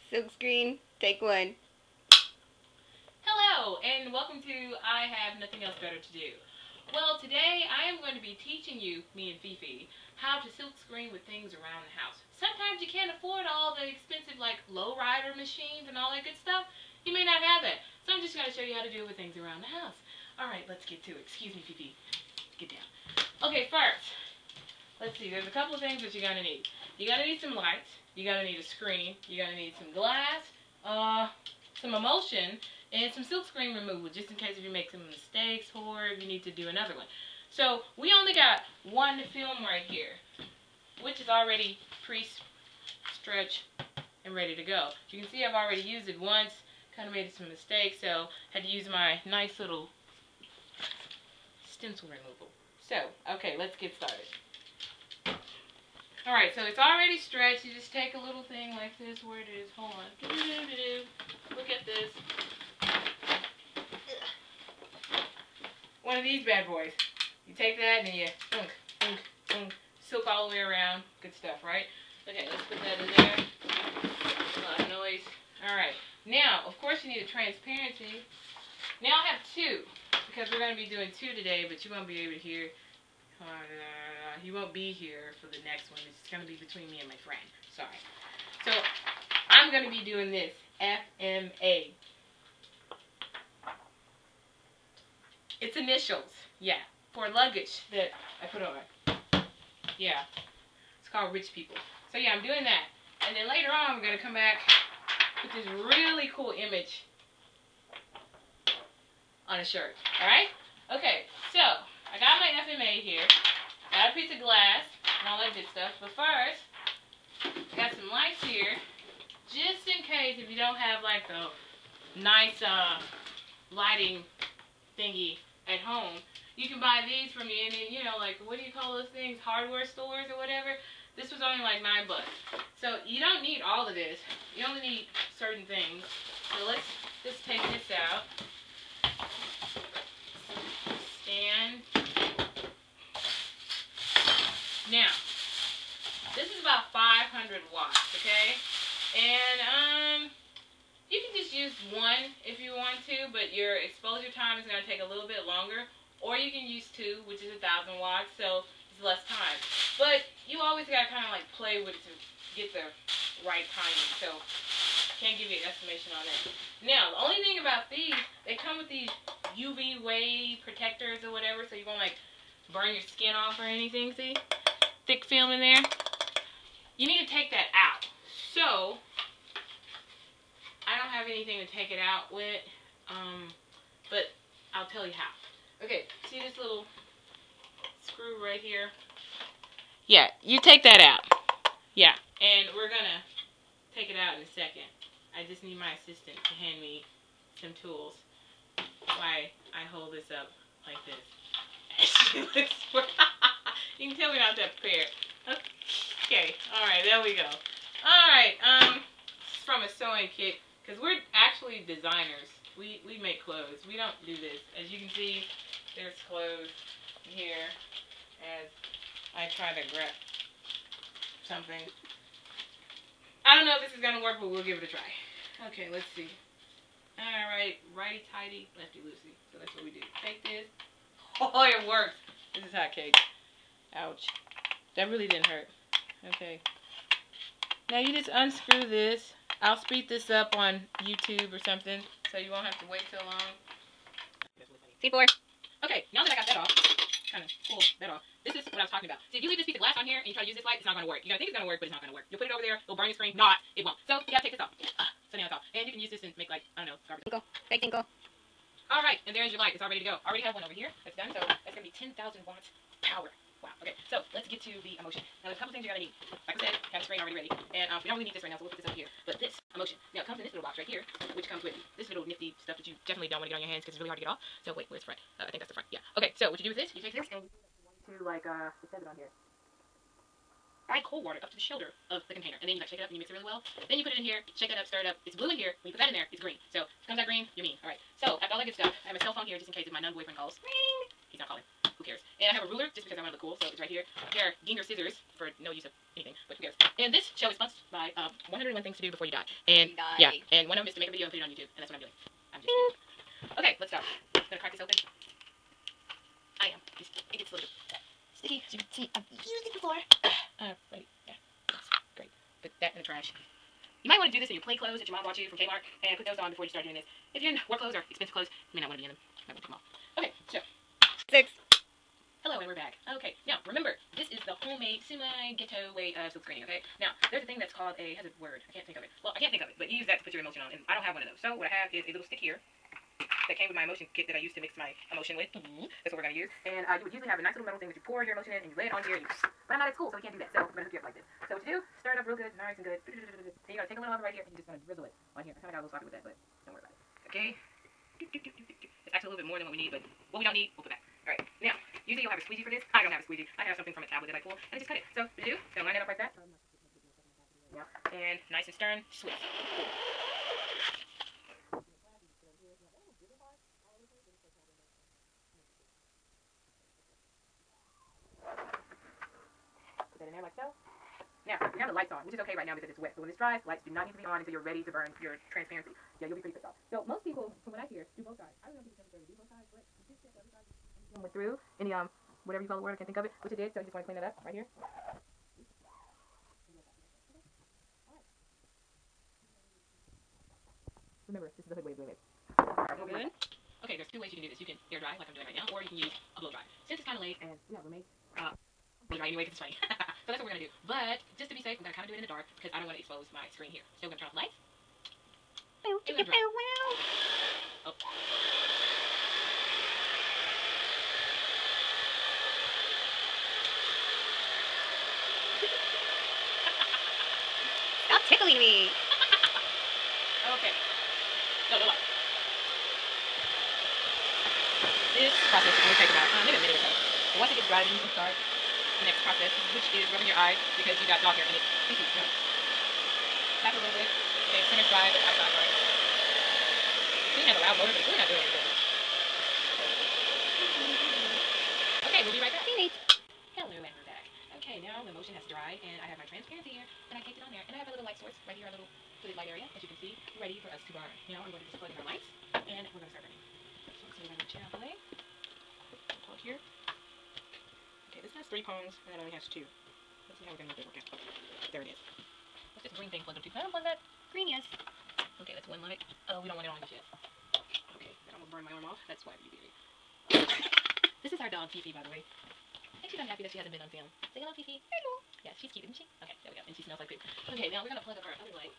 Silkscreen, take one. Hello, and welcome to I Have Nothing Else Better to Do. Well, today I am going to be teaching you, me and Fifi, how to silk screen with things around the house. Sometimes you can't afford all the expensive, like, low-rider machines and all that good stuff. You may not have that. So I'm just going to show you how to do it with things around the house. Alright, let's get to it. Excuse me, Fifi. Get down. Okay, first, let's see. There's a couple of things that you're going to need. You're going to need some lights. You're going to need a screen. You're going to need some glass, some emulsion, and some silk screen removal, just in case if you make some mistakes or if you need to do another one. So we only got one film right here, which is already pre-stretched and ready to go. You can see I've already used it once, kind of made some mistakes, so had to use my nice little stencil removal. So, okay, let's get started. Alright, so it's already stretched. You just take a little thing like this, where it is. Hold on. Look at this. One of these bad boys. You take that and then you silk all the way around. Good stuff, right? Okay, let's put that in there. A lot of noise. Alright. Now, of course you need a transparency. Now I have two, because we're going to be doing two today, but you won't be able to hear. You won't be here for the next one. It's going to be between me and my friend. Sorry. So, I'm going to be doing this. FMA. It's initials. Yeah. For luggage that I put on. Yeah. It's called rich people. So, yeah, I'm doing that. And then later on, we're going to come back with this really cool image on a shirt. Alright? Okay. So, I got my FMA here. Got a piece of glass and all that good stuff. But first, got some lights here, just in case if you don't have like the nice lighting thingy at home. You can buy these from any, like, what do you call those things? Hardware stores or whatever. This was only like $9. So you don't need all of this. You only need certain things. So let's just take this out. Stand. Now, this is about 500 watts, okay? And, you can just use one if you want to, but your exposure time is going to take a little bit longer. Or you can use two, which is 1,000 watts, so it's less time. But you always got to kind of like play with it to get the right timing, so can't give you an estimation on that. Now, the only thing about these, they come with these UV wave protectors or whatever, so you won't like burn your skin off or anything, see? Thick film in there. You need to take that out. So, I don't have anything to take it out with, but I'll tell you how. Okay, see this little screw right here? Yeah, you take that out. Yeah, and we're gonna take it out in a second. I just need my assistant to hand me some tools while I hold this up like this. You can tell me not that prepared. Okay, alright, there we go. Alright, it's from a sewing kit, because we're actually designers. We make clothes. We don't do this. As you can see, there's clothes here as I try to grab something. I don't know if this is going to work, but we'll give it a try. Okay, let's see. Alright, righty-tighty, lefty-loosey. So that's what we do. Take this. Oh, it works. This is hot cake. Ouch. That really didn't hurt. Okay. Now you just unscrew this. I'll speed this up on YouTube or something, so you won't have to wait so long. C4. Okay, now that I got that off, kind of pull that off, this is what I was talking about. See, if you leave this piece of glass on here and you try to use this light, it's not going to work. You're going to think it's going to work, but it's not going to work. You'll put it over there, it'll burn your screen. Not, it won't. So, you got to take this off. So now it's off. And you can use this and make, like, I don't know, garbage. Fake tinkle. Alright, and there's your light. It's all ready to go. I already have one over here. That's done, so that's going to be 10,000 watts power. Wow, okay, so let's get to the emulsion. Now, there's a couple things you're going to need. Like I said, have the screen already ready. And we don't really need this right now, so we'll put this over here. But this emulsion, now it comes in this little box right here, which comes with this little nifty stuff that you definitely don't want to get on your hands because it's really hard to get off. So wait, where's the front? I think that's the front. Yeah. Okay, so what you do with this, you take this and you to like, it says it on here. Add cold water up to the shoulder of the container. And then you like shake it up and you mix it really well. Then you put it in here, shake it up, stir it up. It's blue in here. When you put that in there, it's green. So, if it comes out green, you're mean. Alright, so, after all that good stuff, I have my cell phone here just in case if my nun-boyfriend calls. Ring! He's not calling. who cares? And I have a ruler just because I want to look cool, so it's right here. A pair of Ginger scissors for no use of anything, but who cares? And this show is sponsored by 101 Things to Do Before You Die. And yeah, and one of them is to make a video and put it on YouTube, and that's what I'm doing. I'm just kidding. Okay, let's start. I'm gonna crack this open. I am. It gets a little sticky. As you can see, I've used it before. Right. Yeah. That's great. Put that in the trash. You might want to do this in your play clothes that your mom bought you from Kmart, and put those on before you start doing this. If you're in work clothes or expensive clothes, you may not want to be in them. You might want to take them off. Okay, so. 6. Hello, and we're back. Okay, now, remember, this is the homemade, semi-ghetto way of silk screening, okay? Now, there's a thing that's called a, has a word, I can't think of it. Well, I can't think of it, but you use that to put your emotion on, and I don't have one of those. So, what I have is a little stick here that came with my emotion kit that I used to mix my emotion with. That's what we're going to use. And you would usually have a nice little metal thing that you pour your emotion in, and you lay it on here, and you, but I'm not at school, so we can't do that. So, I'm going to hook you up like this. So, what you do, stir it up real good, nice and good. So, you're going to take a little of it right here, and you're just going to drizzle it on here. I kind of got a little sloppy with that, but don't worry about it. Okay? It's actually a little bit more than what we need, but what we don't need, we'll put back. Alright, now, usually you'll have a squeegee for this. I don't have a squeegee. I have something from a tablet that I pull, and I just cut it. So, what you do, line it up like that. And nice and stern, sweet. Put that in there like so. Now, we have the lights on, which is okay right now because it's wet. So when this dries, lights do not need to be on until you're ready to burn your transparency. Yeah, you'll be pretty pissed off. So most people, from what I hear, do both sides. I don't know if people necessarily do both sides, but you just every side went through any whatever you call the word, I can't think of it, which it did. So you just want to clean it up right here. Remember, this is the hood way of doing it. Good. Okay, there's 2 ways you can do this. You can air dry, like I'm doing right now, or you can use a blow dry. Since it's kind of late and we have roommates, blow dry anyway because it's funny. So that's what we're going to do. But, just to be safe, I'm going to kind of do it in the dark because I don't want to expose my screen here. So we're going to turn off the lights. Oh. Stop tickling me. Okay. No light. This process will only take about maybe a minute or so. But once it gets dry, then you can start the next process, which is rubbing your eyes because you got dog hair in it. Tap a little bit. Okay, center dry, but outside right. You have a loud motor, but it's really not doing anything. Okay, we'll be right back. Hello, and we're back. Okay, now the motion has dried, and I have my transparency here, and I taped it on there, and I have a little light source right here, a little hooded light area, as you can see, ready for us to burn. Now I'm going to just plug in our lights, and we're going to start burning. So we're going to chair out the way. Plug here. Okay, this has 3 prongs, and that only has 2. Let's see how we're going to make it work out. There it is. What's this green thing plugged up to? I don't plug that. Green, yes. Okay, that's 1 light. Oh, we don't want it on just yet. Okay, then I'm going to burn my arm off. That's why you baby. This is our dog, Fifi, by the way. I think she's unhappy that she hasn't been on film. Say hello, Fifi. Hello. Yeah, she's cute, isn't she? Okay, there we go. And she smells like poop. Okay, now we're going to plug up our other light.